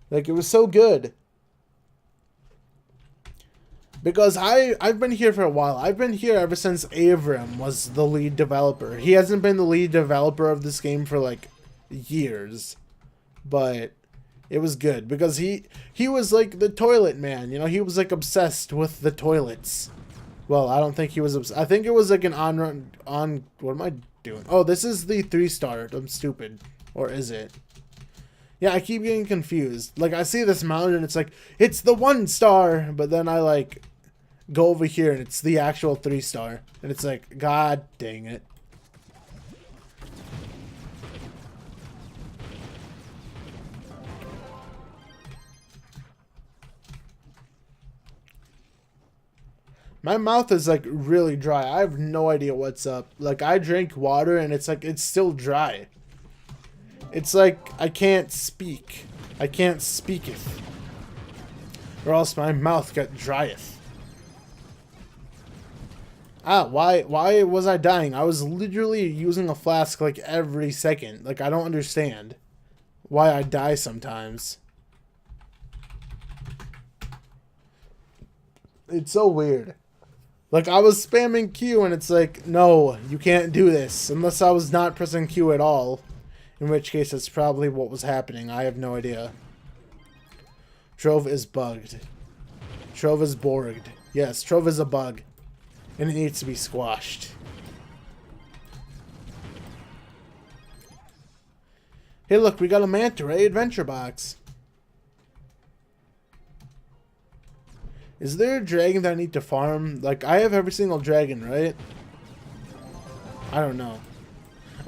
Like, it was so good. Because I've been here for a while. I've been here ever since Avram was the lead developer. He hasn't been the lead developer of this game for like years, but it was good because he was like the toilet man. You know, he was like obsessed with the toilets. Well, I don't think he was I think it was like an on what am I doing? Oh, this is the 3-star. I'm stupid. Or is it? Yeah, I keep getting confused. Like, I see this mountain and it's like, it's the 1-star, but then I like go over here and it's the actual 3-star. And it's like, god dang it. My mouth is like really dry. I have no idea what's up. Like, I drink water and it's like, it's still dry. It's like I can't speak. I can't speaketh. Or else my mouth got drieth. Ah, why was I dying? I was literally using a flask like every second. Like, I don't understand why I die sometimes. It's so weird. Like, I was spamming Q and it's like, no, you can't do this. Unless I was not pressing Q at all. In which case, that's probably what was happening. I have no idea. Trove is bugged. Trove is borged. Yes, Trove is a bug. And it needs to be squashed. Hey, look, we got a manta ray adventure box. Is there a dragon that I need to farm? Like, I have every single dragon, right? I don't know.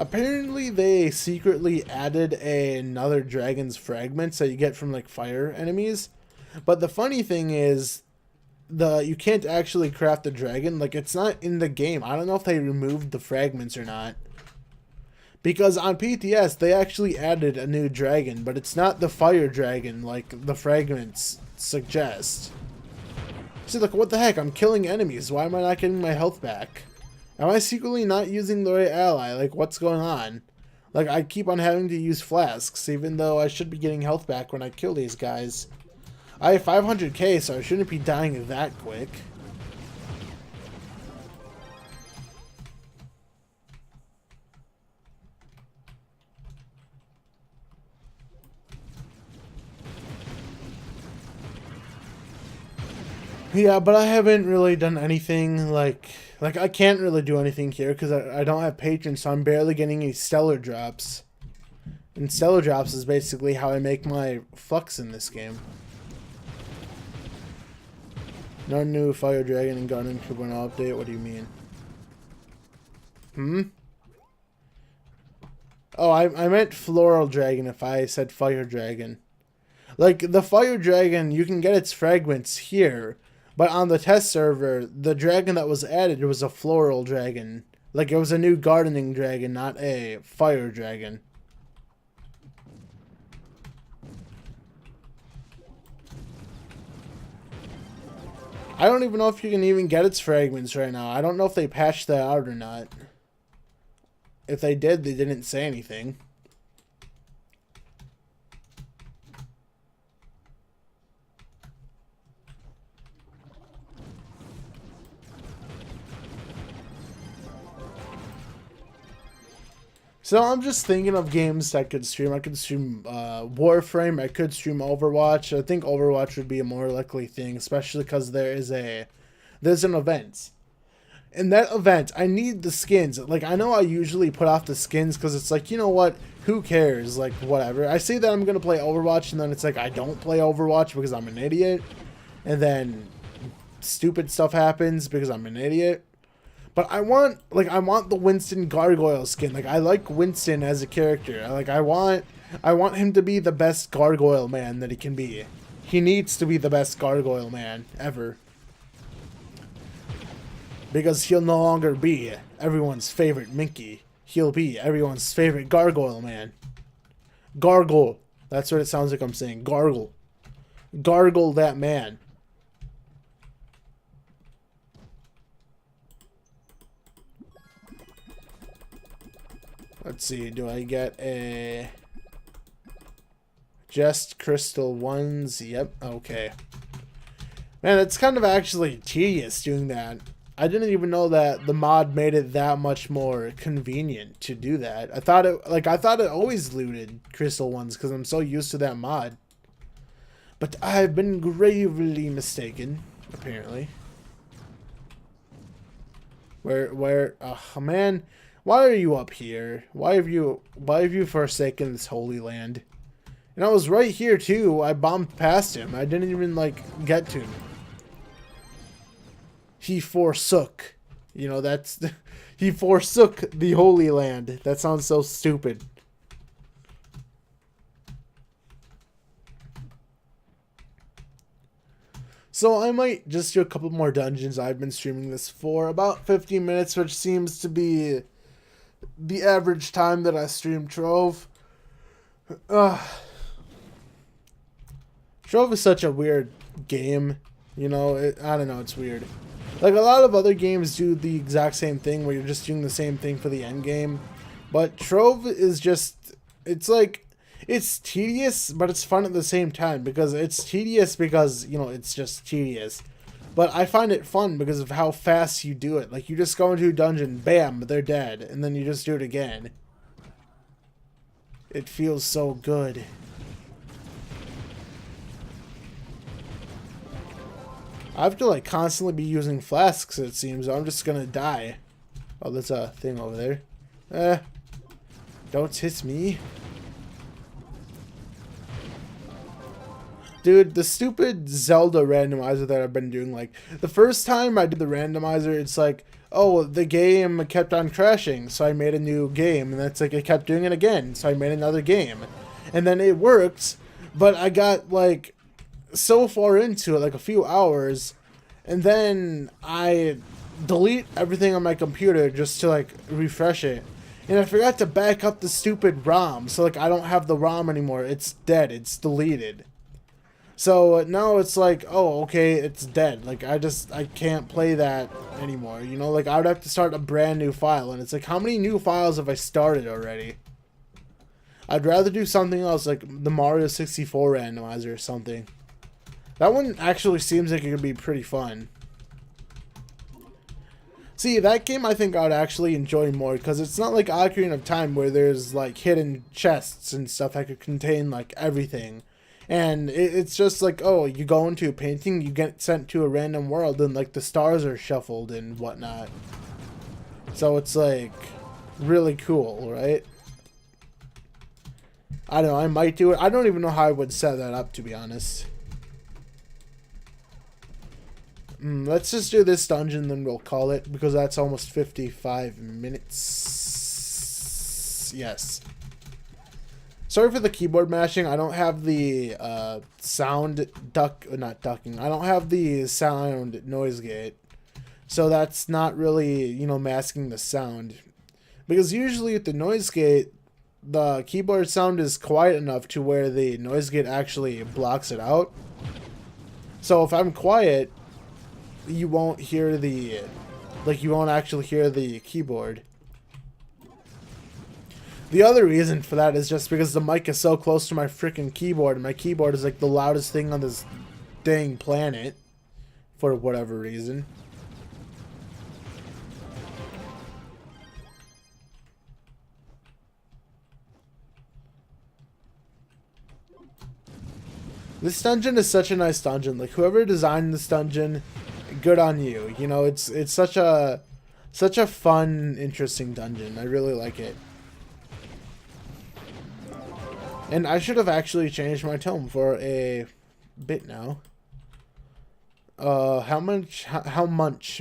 Apparently, they secretly added another dragon's fragments that you get from, like, fire enemies. But the funny thing is, you can't actually craft the dragon. Like, it's not in the game. I don't know if they removed the fragments or not. Because on PTS, they actually added a new dragon, but it's not the fire dragon like the fragments suggest. See, look, what the heck? I'm killing enemies. Why am I not getting my health back? Am I secretly not using the right ally? Like, what's going on? Like, I keep on having to use flasks, even though I should be getting health back when I kill these guys. I have 500k, so I shouldn't be dying that quick. Yeah, but I haven't really done anything, like I can't really do anything here because I don't have patrons, so I'm barely getting any stellar drops. And stellar drops is basically how I make my fucks in this game. No new fire dragon and gun 2.0 update, what do you mean? Hmm? Oh, I meant floral dragon if I said fire dragon. Like, the fire dragon, you can get its fragments here. But on the test server, the dragon that was added was a floral dragon. Like, it was a new gardening dragon, not a fire dragon. I don't even know if you can even get its fragments right now. I don't know if they patched that out or not. If they did, they didn't say anything. So I'm just thinking of games that I could stream. I could stream Warframe. I could stream Overwatch. I think Overwatch would be a more likely thing, especially because there's an event. In that event, I need the skins. Like, I know I usually put off the skins because it's like, you know what? Who cares? Like, whatever. I say that I'm going to play Overwatch, and then it's like I don't play Overwatch because I'm an idiot. And then stupid stuff happens because I'm an idiot. But I want the Winston Gargoyle skin. Like, I like Winston as a character. I want him to be the best Gargoyle man that he can be. He needs to be the best Gargoyle man ever. Because he'll no longer be everyone's favorite Minky. He'll be everyone's favorite Gargoyle Man. Gargle. That's what it sounds like I'm saying. Gargle. Gargle that man. Let's see. Do I get a... Just crystal ones? Yep. Okay. Man, it's kind of actually tedious doing that. I didn't even know that the mod made it that much more convenient to do that. I thought it always looted crystal ones because I'm so used to that mod. But I've been gravely mistaken, apparently. Oh man, why are you up here? Why have you forsaken this holy land? And I was right here too. I bombed past him. I didn't even like get to him. He forsook. You know, that's... He forsook the Holy Land. That sounds so stupid. So I might just do a couple more dungeons. I've been streaming this for about 15 minutes, which seems to be the average time that I stream Trove. Trove is such a weird game. You know, I don't know, it's weird. Like, a lot of other games do the exact same thing where you're just doing the same thing for the end game. But Trove is just, it's like, it's tedious, but it's fun at the same time. Because it's tedious because, you know, it's just tedious. But I find it fun because of how fast you do it. Like, you just go into a dungeon, bam, they're dead. And then you just do it again. It feels so good. I have to like constantly be using flasks, it seems. I'm just gonna die. Oh, there's a thing over there. Don't hit me. Dude, the stupid Zelda randomizer that I've been doing, like, the first time I did the randomizer, it's like, oh, the game kept on crashing, so I made a new game, and that's like, it kept doing it again, so I made another game. And then it worked, but I got, like, so far into it, like a few hours, and then I delete everything on my computer just to like refresh it, and I forgot to back up the stupid ROM, so like I don't have the ROM anymore. It's dead. It's deleted. So now it's like, oh, okay, it's dead. Like I can't play that anymore. You know, like I would have to start a brand new file, and it's like, how many new files have I started already? I'd rather do something else, like the Mario 64 randomizer or something. That one actually seems like it could be pretty fun. See, that game I think I would actually enjoy more, because it's not like Ocarina of Time where there's like hidden chests and stuff that could contain like everything. And it's just like, oh, you go into a painting, you get sent to a random world, and like the stars are shuffled and whatnot. So it's like really cool, right? I don't know, I might do it. I don't even know how I would set that up, to be honest. Let's just do this dungeon, then we'll call it, because that's almost 55 minutes. Yes. Sorry for the keyboard mashing. I don't have the not ducking. I don't have the sound noise gate. So that's not really, you know, masking the sound. Because usually with the noise gate, the keyboard sound is quiet enough to where the noise gate actually blocks it out. So if I'm quiet, you won't hear the, like, you won't actually hear the keyboard. The other reason for that is just because the mic is so close to my freaking keyboard, and my keyboard is like the loudest thing on this dang planet for whatever reason. This dungeon is such a nice dungeon. Like, whoever designed this dungeon, good on you. You know, it's such a fun, interesting dungeon. I really like it. And I should have actually changed my tone for a bit now. How much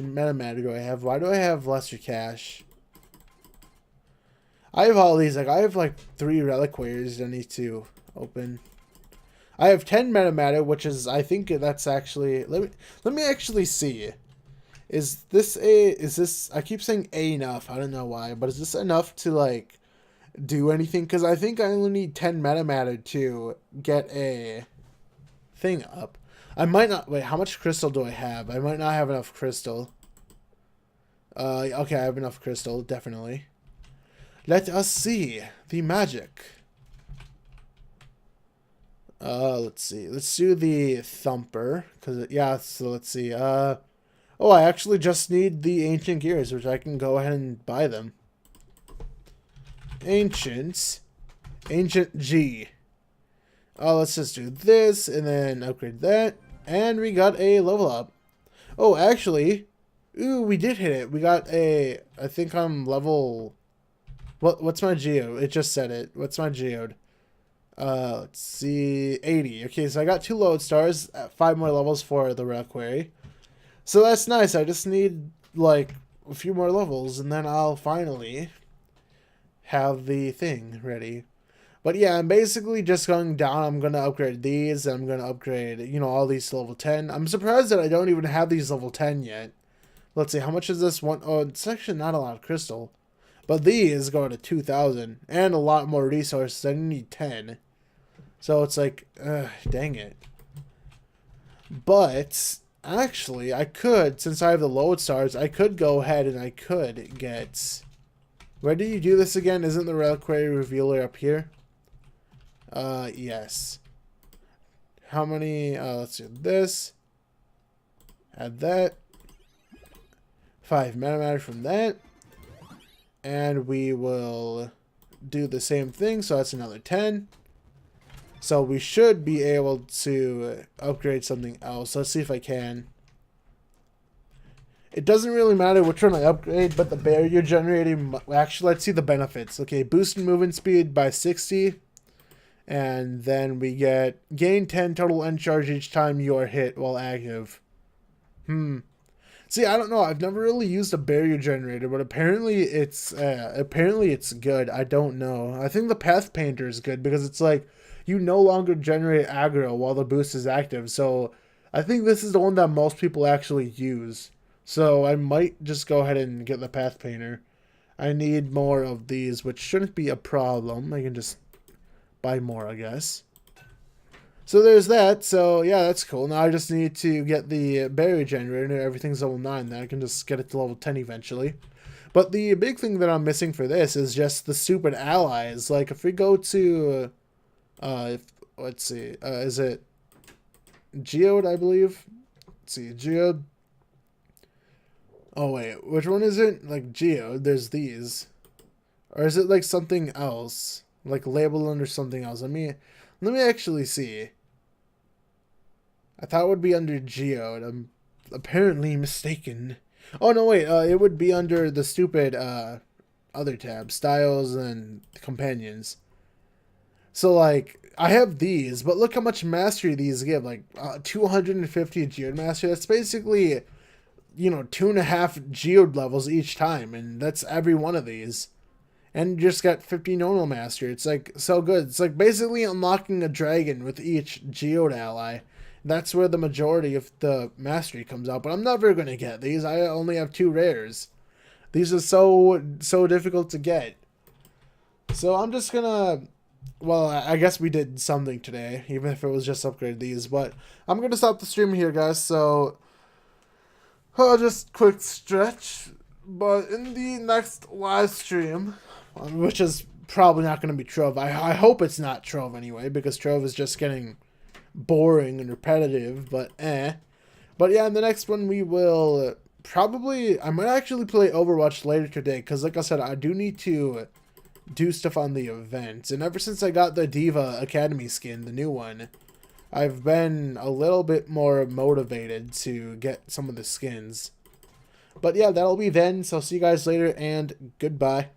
meta matter do I have? Why do I have lesser cash? I have all these. Like, I have like 3 reliquaries I need to open. I have 10 meta matter, which is, I think that's actually, let me actually see Is this, I keep saying enough, I don't know why, but is this enough to, like, do anything? Because I think I only need 10 meta matter to get a thing up. I might not, wait, how much crystal do I have? I might not have enough crystal. Okay, I have enough crystal, definitely. Let us see the magic. Let's see. Let's do the thumper. Cause yeah, so let's see. Oh, I actually just need the ancient gears, which I can go ahead and buy them. Ancient G. Oh, let's just do this and then upgrade that. And we got a level up. Oh, actually, ooh, we did hit it. We got a, I think I'm level, what's my geode? It just said it. What's my geode? Let's see, 80. Okay, so I got 2 load stars, 5 more levels for the reliquary. So that's nice. I just need, like, a few more levels, and then I'll finally have the thing ready. But yeah, I'm basically just going down. I'm going to upgrade these, and I'm going to upgrade, you know, all these to level 10. I'm surprised that I don't even have these level 10 yet. Let's see, how much is this one? Oh, it's actually not a lot of crystal. But these go to 2,000, and a lot more resources. I need 10. So it's like, dang it. But, actually, I could, since I have the load stars, I could go ahead and I could get... Where do you do this again? Isn't the reliquary revealer up here? Yes. How many, let's do this. Add that. 5 mana matter from that. And we will do the same thing, so that's another 10. So we should be able to upgrade something else. Let's see if I can. It doesn't really matter which one I upgrade, but the barrier generating... Actually, let's see the benefits. Okay, boost in movement speed by 60. And then we get gain 10 total end charge each time you are hit while active. See, I don't know. I've never really used a barrier generator, but apparently it's good. I don't know. I think the Path Painter is good because it's like you no longer generate aggro while the boost is active. So I think this is the one that most people actually use. So I might just go ahead and get the Path Painter. I need more of these, which shouldn't be a problem. I can just buy more, I guess. So there's that. So yeah, that's cool. Now I just need to get the barrier generator. Everything's level 9. Then I can just get it to level 10 eventually. But the big thing that I'm missing for this is just the stupid allies. Like if we go to, let's see, is it Geode, I believe? Let's see, Geode. Oh wait, which one is it? Like Geode, there's these. Or is it like something else? Like labeled under something else. Let me actually see. I thought it would be under Geode. I'm apparently mistaken. Oh, no, wait. It would be under the stupid other tab. Styles and Companions. So, like, I have these, but look how much mastery these give. Like, 250 Geode mastery. That's basically, you know, 2.5 Geode levels each time. And that's every one of these. And you just got 50 normal mastery. It's, like, so good. It's, like, basically unlocking a dragon with each Geode ally. That's where the majority of the mastery comes out. But I'm never going to get these. I only have 2 rares. These are so difficult to get. So I'm just going to... Well, I guess we did something today. Even if it was just upgrade these. But I'm going to stop the stream here, guys. So... just quick stretch. But in the next live stream... Which is probably not going to be Trove. I hope it's not Trove anyway. Because Trove is just getting... boring and repetitive, but But yeah, in the next one we will probably... I might actually play Overwatch later today, because like I said, I do need to do stuff on the event. And ever since I got the Diva Academy skin, the new one, I've been a little bit more motivated to get some of the skins. But yeah, that'll be then, so see you guys later, and goodbye.